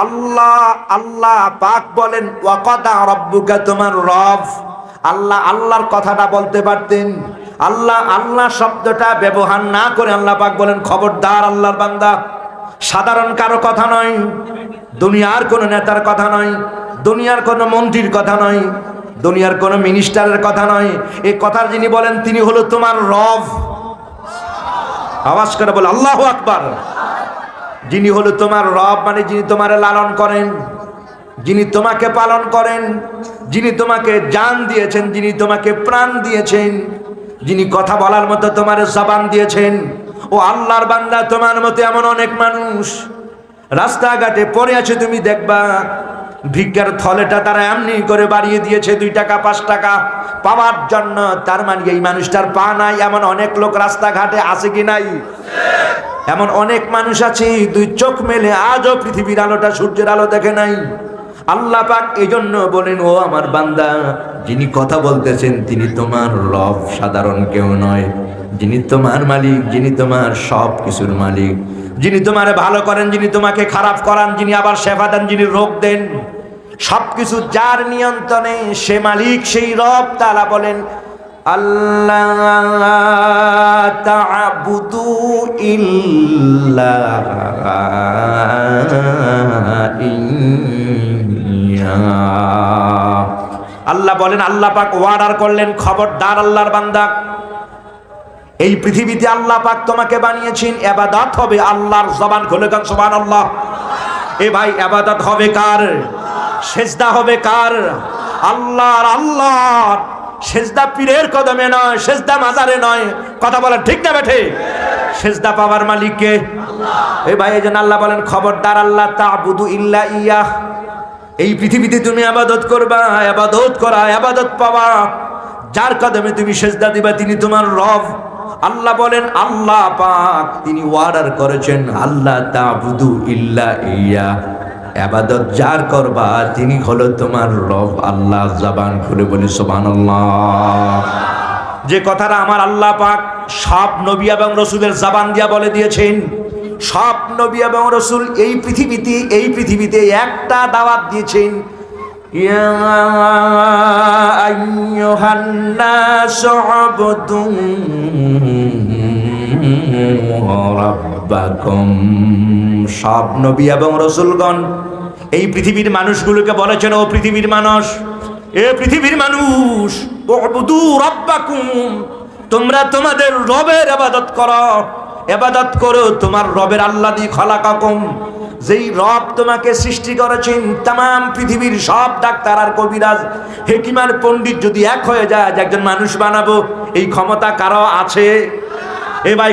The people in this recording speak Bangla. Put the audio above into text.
আল্লাহ আল্লাহ পাক বলেন ওয়াকাদা রাব্বুকা, তোমার রব আল্লাহ। আল্লাহর কথাটা বলতে পারতেন, আল্লাহ আল্লাহ শব্দটা ব্যবহার না করে আল্লাহ পাক বলেন খবরদার আল্লাহর বান্দা। সাধারণ কারো কথা নয়, দুনিয়ার কোনো নেতার কথা নয়, দুনিয়ার কোনো মন্ত্রীর কথা নয়, দুনিয়ার কোনো মিনিস্টারের কথা নয়। এই কথা যিনি বলেন তিনি হলো তোমার রব। আওয়াজ করে বলে আল্লাহু আকবার। যিনি হলো তোমার রব মানে যিনি তোমারে লালন করেন, যিনি তোমাকে পালন করেন, যিনি তোমাকে জান দিয়েছেন, যিনি তোমাকে প্রাণ দিয়েছেন, যিনি কথা বলার মতো তোমার জবান দিয়েছেন। ও আল্লাহর বান্দা, তোমার মতো এমন অনেক মানুষ রাস্তাঘাটে পড়ে আছে, তুমি দেখবা ভিক্ষার থলেটা তারা এমনি করে বাড়িয়ে দিয়েছে 2 টাকা 5 টাকা পাওয়ার জন্য। তার মানে এই মানুষটার পা নাই, এমন অনেক লোক রাস্তাঘাটে আছে কি নাই? এমন অনেক মানুষ আছে 2 চোখ মেলে আজও পৃথিবীর আলোটা, সূর্যের আলো দেখে নাই। আল্লাহ পাক এই জন্য বলেন ও আমার বান্দা, যিনি কথা বলতেছেন তিনি তোমার রব, সাধারণ কেউ নয়। যিনি তোমার মালিক, যিনি তোমার সব কিছুর মালিক, যিনি তোমারে ভালো করেন, যিনি তোমাকে খারাপ করান, যিনি আবার সেবা দেন, যিনি রোগ দেন, সবকিছু যার নিয়ন্ত্রণে সে মালিক, সেই রব। তাআলা বলেন আল্লাহ তা'বুদু ইল্লা ইয়্যা। আল্লাহ বলেন, আল্লাহ পাক ওয়ার্ডার করলেন খবরদার আল্লাহর বান্দা, এই পৃথিবীতে আল্লাহ পাক তোমাকে বানিয়েছেন, ইবাদত হবে আল্লাহর। জবান খুলে গান সুবহানাল্লাহ। এ ভাই, ইবাদত হবে কার? সেজদা হবে কার? আল্লাহর। আল্লাহর সেজদা পীরের কদমে নয়, সেজদা মাজারে নয়। কথা বলেন ঠিক না বেঠে? সেজদা পাওয়ার মালিক কে? আল্লাহ। এই ভাই, এই জন্য আল্লাহ বলেন খবরদার আল্লাহ তা'বুদু ইল্লা ইয়্যাহ। এই পৃথিবীতে তুমি ইবাদত করবা, ইবাদত করা, ইবাদত পাওয়া, যার কদমে তুমি সেজদা দিবা তিনি তোমার রব। আল্লাহ বলেন আল্লাহ পাক তিনি ওয়ার্ডার করেছেন আল্লাহ তা'বুদু ইল্লা ইয়্যাহ, ইবাদত যার করবা তিনি হলো তোমার রব আল্লাহ। জবান খুলে বলি সুবহানাল্লাহ। যে কথাটা আমার আল্লাহ পাক সব নবী এবং রাসূলের জবান দিয়া বলে দিয়েছেন, সব নবী এবং রাসূল এই পৃথিবীতে একটা দাওয়াত দিয়েছেন, ইয়া আইয়ুহান নাসু উবুদু রাব্বাকুম। সব নবী এবং রাসূলগণ এই পৃথিবীর মানুষগুলোকে বলেছেন, ও পৃথিবীর মানুষ, এ পৃথিবীর মানুষ, উবুদু রাব্বাকুম, তোমরা তোমাদের রবের ইবাদত করো, ইবাদত করো তোমার রবের। আল্লাযী খালাকাকুম, যেই রব তোমাকে সৃষ্টি করেছেন। তাম পৃথিবীর সব ডাক্তার আর কবিরাজ, হেকিম আর পণ্ডিত যদি এক হয়ে যায় যে একজন মানুষ বানাবো, এই ক্ষমতা কারো আছে? এ ভাই